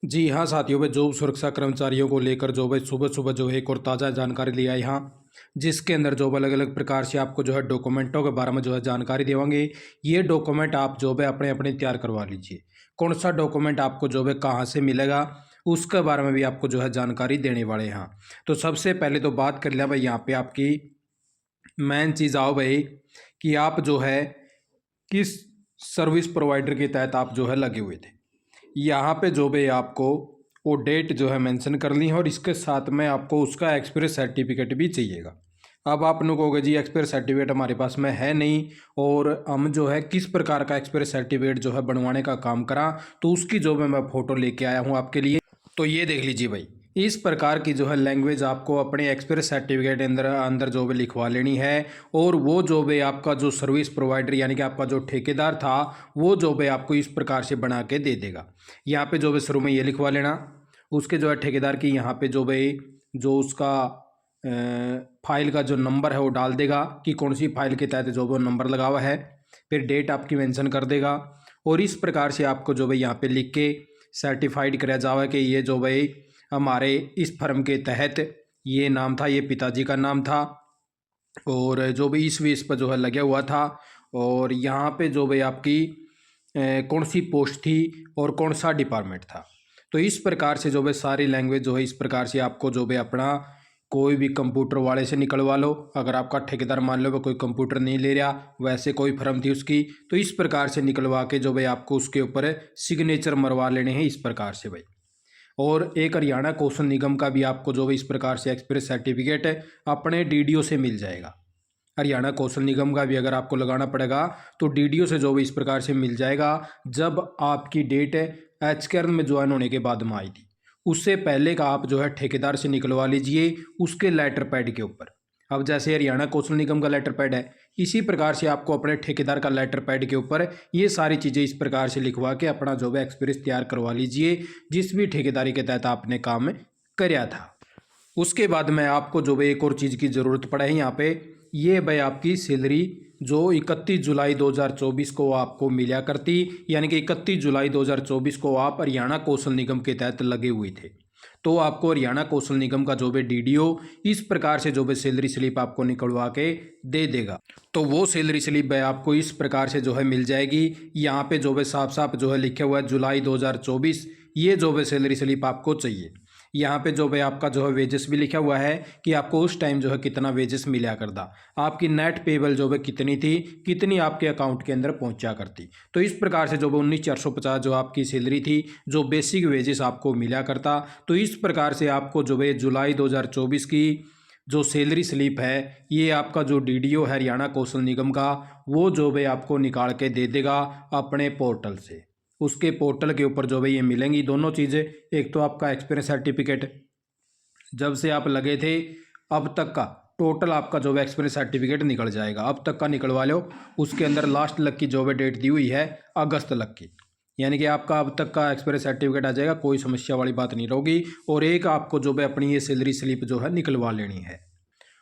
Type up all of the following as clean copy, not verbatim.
जी हाँ साथियों, भाई जॉब सुरक्षा कर्मचारियों को लेकर जो भाई सुबह सुबह जो है एक और ताज़ा जानकारी लिया है यहाँ, जिसके अंदर जो अलग अलग प्रकार से आपको जो है डॉक्यूमेंटों के बारे में जो है जानकारी देवांगे। ये डॉक्यूमेंट आप जो है अपने अपने तैयार करवा लीजिए। कौन सा डॉक्यूमेंट आपको जो है कहाँ से मिलेगा उसके बारे में भी आपको जो है जानकारी देने वाले हैं यहाँ। तो सबसे पहले तो बात कर लिया भाई यहाँ पे आपकी मेन चीज़ आओ भाई कि आप जो है किस सर्विस प्रोवाइडर के तहत आप जो है लगे हुए थे। यहाँ पे जो भी आपको वो डेट जो है मेंशन करनी है और इसके साथ में आपको उसका एक्सपीरियंस सर्टिफिकेट भी चाहिएगा। अब आप लोग कहोगे जी एक्सपीरियंस सर्टिफिकेट हमारे पास में है नहीं और हम जो है किस प्रकार का एक्सपीरियंस सर्टिफिकेट जो है बनवाने का काम करा, तो उसकी जो मैं फ़ोटो लेके आया हूँ आपके लिए। तो ये देख लीजिए भाई, इस प्रकार की जो है लैंग्वेज आपको अपने एक्सपीरियंस सर्टिफिकेट अंदर अंदर जो भी लिखवा लेनी है। और वो जो भी आपका जो सर्विस प्रोवाइडर यानी कि आपका जो ठेकेदार था वो जो भी आपको इस प्रकार से बना के दे देगा। यहाँ पे जो भी शुरू में ये लिखवा लेना, उसके जो है ठेकेदार की यहाँ पे जो भाई जो उसका फाइल का जो नंबर है वो डाल देगा कि कौन सी फाइल के तहत जो वो नंबर लगा हुआ है, फिर डेट आपकी मेंशन कर देगा। और इस प्रकार से आपको जो भाई यहाँ पे लिख के सर्टिफाइड कराया जावा कि ये जो भाई हमारे इस फर्म के तहत ये नाम था, ये पिताजी का नाम था और जो भी इस पर जो है लगा हुआ था। और यहाँ पे जो भाई आपकी कौन सी पोस्ट थी और कौन सा डिपार्टमेंट था। तो इस प्रकार से जो भाई सारी लैंग्वेज जो है इस प्रकार से आपको जो भाई अपना कोई भी कंप्यूटर वाले से निकलवा लो। अगर आपका ठेकेदार मान लो कोई कंप्यूटर नहीं ले रहा, वैसे कोई फर्म थी उसकी, तो इस प्रकार से निकलवा के जो भाई आपको उसके ऊपर सिग्नेचर मरवा लेने हैं इस प्रकार से भाई। और एक हरियाणा कौशल निगम का भी आपको जो इस प्रकार से एक्सपीरियंस सर्टिफिकेट अपने डीडीओ से मिल जाएगा। हरियाणा कौशल निगम का भी अगर आपको लगाना पड़ेगा तो डीडीओ से जो भी इस प्रकार से मिल जाएगा। जब आपकी डेट एचकेआर में ज्वाइन होने के बाद में आई थी, उससे पहले का आप जो है ठेकेदार से निकलवा लीजिए उसके लेटर पैड के ऊपर। अब जैसे हरियाणा कौशल निगम का लेटर पैड है, इसी प्रकार से आपको अपने ठेकेदार का लेटर पैड के ऊपर ये सारी चीज़ें इस प्रकार से लिखवा के अपना जो है एक्सपीरियंस तैयार करवा लीजिए जिस भी ठेकेदारी के तहत आपने काम कराया था। उसके बाद में आपको जो है एक और चीज़ की ज़रूरत पड़ा है यहाँ पे, ये भाई आपकी सैलरी जो 31 जुलाई 2024 को आपको मिला करती, यानी कि 31 जुलाई 2024 को आप हरियाणा कौशल निगम के तहत लगे हुए थे। तो आपको हरियाणा कौशल निगम का जो भी डीडीओ इस प्रकार से जो भी सैलरी स्लिप आपको निकलवा के दे देगा। तो वो सैलरी स्लिप भाई आपको इस प्रकार से जो है मिल जाएगी। यहाँ पे जो है साफ साफ जो है लिखा हुआ है जुलाई 2024, ये जो है सैलरी स्लिप आपको चाहिए। यहाँ पे जो भाई आपका जो है वेजेस भी लिखा हुआ है कि आपको उस टाइम जो है कितना वेजेस मिला करता, आपकी नेट पेबल जो है कितनी थी, कितनी आपके अकाउंट के अंदर पहुँचा करती। तो इस प्रकार से जो है 19,450 जो आपकी सैलरी थी, जो बेसिक वेजेस आपको मिला करता। तो इस प्रकार से आपको जो है जुलाई 2024 की जो सैलरी स्लिप है, ये आपका जो डीडीओ है हरियाणा कौशल निगम का, वो जो है आपको निकाल के दे देगा अपने पोर्टल से। उसके पोर्टल के ऊपर जो है ये मिलेंगी दोनों चीज़ें, एक तो आपका एक्सपीरियंस सर्टिफिकेट जब से आप लगे थे अब तक का टोटल आपका जो है एक्सपीरियंस सर्टिफिकेट निकल जाएगा, अब तक का निकलवा लो। उसके अंदर लास्ट लग की जो है डेट दी हुई है अगस्त लग की, यानी कि आपका अब तक का एक्सपीरियंस सर्टिफिकेट आ जाएगा, कोई समस्या वाली बात नहीं रहेगी। और एक आपको जो है अपनी ये सैलरी स्लिप जो है निकलवा लेनी है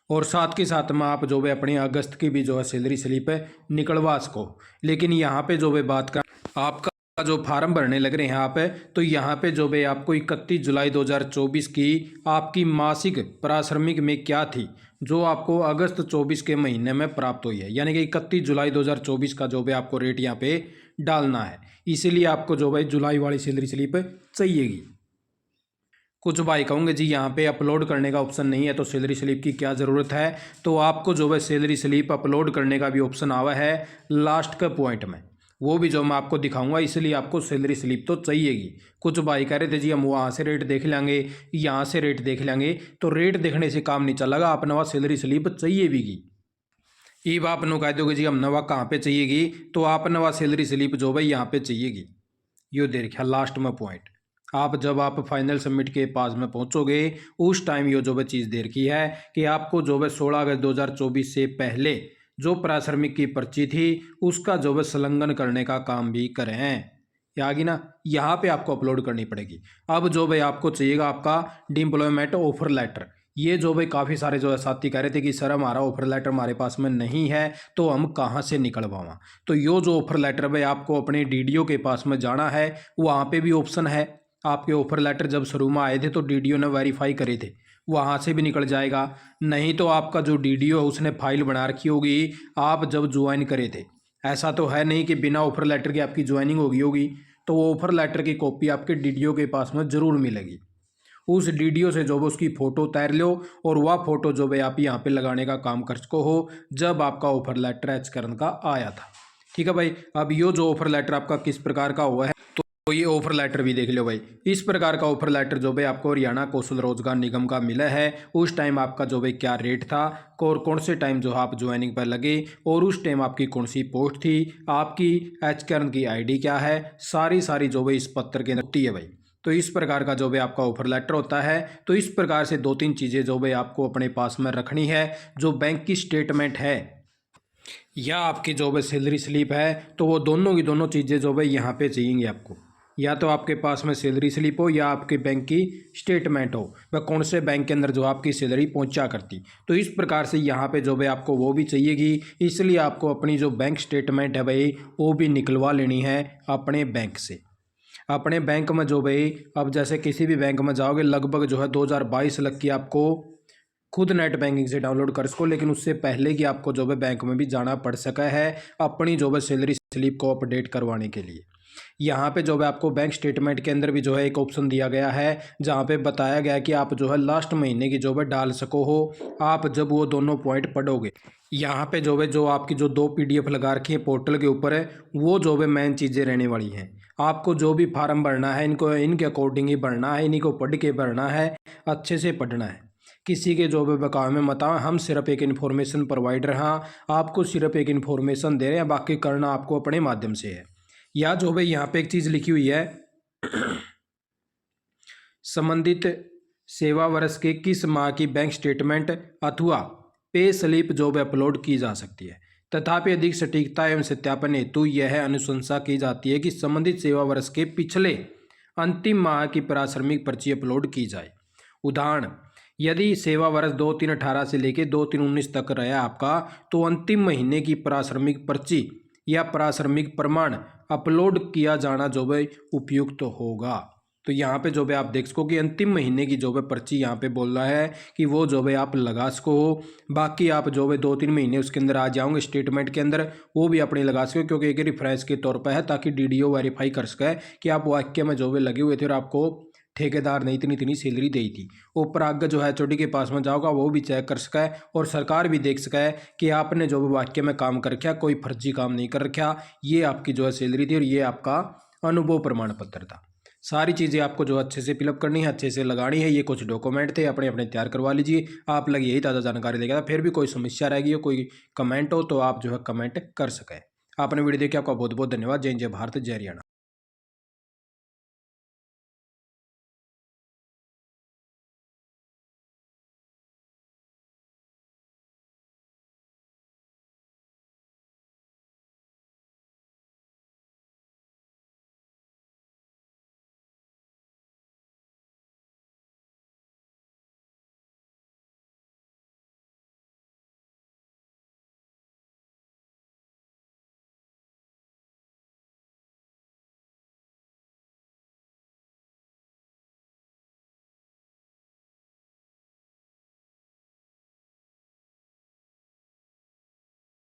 और साथ के साथ में आप जो है अपनी अगस्त की भी जो है सैलरी स्लिप निकलवा सको। लेकिन यहाँ पे जो है बात कर आपका जो फार्म भरने लग रहे हैं यहाँ पे, तो यहाँ पे जो है आपको 31 जुलाई 2024 की आपकी मासिक पारिश्रमिक में क्या थी जो आपको अगस्त 24 के महीने में प्राप्त हुई है, यानी कि 31 जुलाई 2024 का जो है आपको रेट यहाँ पे डालना है। इसीलिए आपको जो है जुलाई वाली सैलरी स्लिप चाहिएगी। कुछ भाई कहूँगे जी यहाँ पे अपलोड करने का ऑप्शन नहीं है तो सैलरी स्लिप की क्या ज़रूरत है, तो आपको जो है सैलरी स्लिप अपलोड करने का भी ऑप्शन आवा है लास्ट के पॉइंट में, वो भी जो मैं आपको दिखाऊंगा। इसलिए आपको सैलरी स्लिप तो चाहिएगी। कुछ भाई कह रहे थे जी हम वहाँ से रेट देख लेंगे, यहाँ से रेट देख लेंगे, तो रेट देखने से काम नहीं चलेगा, आपने वहाँ सैलरी स्लिप चाहिए भी की। अब आप नो कह दोगे जी हमने वहाँ कहाँ पे चाहिएगी, तो आपने वहाँ सैलरी स्लिप जो भाई यहाँ पे चाहिएगी। यो दे रखा लास्ट में पॉइंट, आप जब आप फाइनल सबमिट के पास में पहुंचोगे उस टाइम ये जो है चीज़ दे रखी है कि आपको जो है 16 अगस्त 2024 से पहले जो पारिश्रमिक की पर्ची थी उसका जो है संलग्न करने का काम भी करें। ये आ गई ना, यहाँ पे आपको अपलोड करनी पड़ेगी। अब जो भाई आपको चाहिएगा आपका डिम्प्लॉयमेंट ऑफर लेटर, ये जो भाई काफ़ी सारे जो है साथी कह रहे थे कि सर हमारा ऑफर लेटर हमारे पास में नहीं है तो हम कहाँ से निकलवावा। तो यो जो ऑफर लेटर भाई आपको अपने डीडीओ के पास में जाना है, वहाँ पे भी ऑप्शन है। आपके ऑफर लेटर जब शुरू में आए थे तो डीडीओ ने वेरीफाई करे थे, वहाँ से भी निकल जाएगा। नहीं तो आपका जो डीडीओ है उसने फाइल बना रखी होगी आप जब ज्वाइन करे थे। ऐसा तो है नहीं कि बिना ऑफर लेटर के आपकी ज्वाइनिंग होगी, तो वो ऑफर लेटर की कॉपी आपके डीडीओ के पास में ज़रूर मिलेगी। उस डीडीओ से जो है उसकी फ़ोटो उतार लो और वह फ़ोटो जो है आप यहाँ पे लगाने का काम कर सको हो जब आपका ऑफर लेटर एच करने का आया था। ठीक है भाई। अब ये जो ऑफर लेटर आपका किस प्रकार का हुआ है तो ये ऑफर लेटर भी देख लो भाई। इस प्रकार का ऑफर लेटर जो भाई आपको हरियाणा कौशल रोजगार निगम का मिला है। उस टाइम आपका जो भाई क्या रेट था और कौन से टाइम जो आप ज्वाइनिंग पर लगे और उस टाइम आपकी कौन सी पोस्ट थी, आपकी एच करन की आईडी क्या है, सारी जो भाई इस पत्र के अंदर होती है भाई। तो इस प्रकार का जो भी आपका ऑफर लेटर होता है। तो इस प्रकार से 2-3 चीज़ें जो भाई आपको अपने पास में रखनी है। जो बैंक की स्टेटमेंट है या आपकी जो भाई सैलरी स्लिप है, तो वो दोनों की दोनों चीज़ें जो भाई यहाँ पे चाहिए आपको। या तो आपके पास में सैलरी स्लिप हो या आपके बैंक की स्टेटमेंट हो, वह कौन से बैंक के अंदर जो आपकी सैलरी पहुंचा करती। तो इस प्रकार से यहाँ पे जो भाई आपको वो भी चाहिएगी। इसलिए आपको अपनी जो बैंक स्टेटमेंट है भाई वो भी निकलवा लेनी है अपने बैंक से। अपने बैंक में जो भाई अब जैसे किसी भी बैंक में जाओगे लगभग जो है 2022 लग की आपको खुद नेट बैंकिंग से डाउनलोड कर सको, लेकिन उससे पहले कि आपको जो है बैंक में भी जाना पड़ सका है अपनी जो है सैलरी स्लिप को अपडेट करवाने के लिए। यहाँ पे जो है आपको बैंक स्टेटमेंट के अंदर भी जो है एक ऑप्शन दिया गया है जहाँ पे बताया गया है कि आप जो है लास्ट महीने की जो है डाल सको हो आप जब वो दोनों पॉइंट पढ़ोगे। यहाँ पे जो है जो आपकी जो 2 PDF लगा रखी है पोर्टल के ऊपर है, वो जो है मेन चीज़ें रहने वाली हैं। आपको जो भी फार्म भरना है इनको इनके अकॉर्डिंग ही भरना है, इन्हीं को पढ़ के भरना है, अच्छे से पढ़ना है। किसी के जो भी बकावे में मत आओ, हम सिर्फ एक इन्फॉर्मेशन प्रोवाइडर, हाँ आपको सिर्फ एक इन्फॉर्मेशन दे रहे हैं, बाकी करना आपको अपने माध्यम से है। या जो भाई यहाँ पे एक चीज़ लिखी हुई है संबंधित सेवा वर्ष के किस माह की बैंक स्टेटमेंट अथवा पे स्लिप जो भी अपलोड की जा सकती है। तथापि अधिक सटीकता एवं सत्यापन हेतु यह अनुशंसा की जाती है कि संबंधित सेवा वर्ष के पिछले अंतिम माह की प्राश्रमिक पर्ची अपलोड की जाए। उदाहरण, यदि सेवा वर्ष 2/3/18 से लेकर 2/3/19 तक रहा आपका, तो अंतिम महीने की प्राश्रमिक पर्ची या प्राश्रमिक प्रमाण अपलोड किया जाना जो है उपयुक्त होगा। तो यहाँ पे जो है आप देख सको कि अंतिम महीने की जो है पर्ची यहाँ पे बोल रहा है कि वो जो है आप लगा सको हो। बाकी आप जो है 2-3 महीने उसके अंदर आ जाओगे स्टेटमेंट के अंदर, वो भी अपने लगा सको, क्योंकि एक रेफरेंस के तौर पर है ताकि डीडीओ वेरीफाई कर सके कि आप वाक्य में जो है लगे हुए थे और आपको ठेकेदार ने इतनी सैलरी दी थी। ऊपर आगे जो है चोटी के पास में जाओगा वो भी चेक कर सका है और सरकार भी देख सका है कि आपने जो भी वाक्य में काम कर रखा, कोई फर्जी काम नहीं कर रखा, ये आपकी जो है सैलरी थी और ये आपका अनुभव प्रमाण पत्र था। सारी चीज़ें आपको जो अच्छे से फिलअप करनी है, अच्छे से लगानी है। ये कुछ डॉक्यूमेंट थे, अपने अपने तैयार करवा लीजिए। आप लगे यही ताज़ा जानकारी देगा। फिर भी कोई समस्या रहेगी, कोई कमेंट हो तो आप जो है कमेंट कर सकें। आपने वीडियो देखी, आपका बहुत बहुत धन्यवाद। जय हिंद, जय भारत, जय हरियाणा।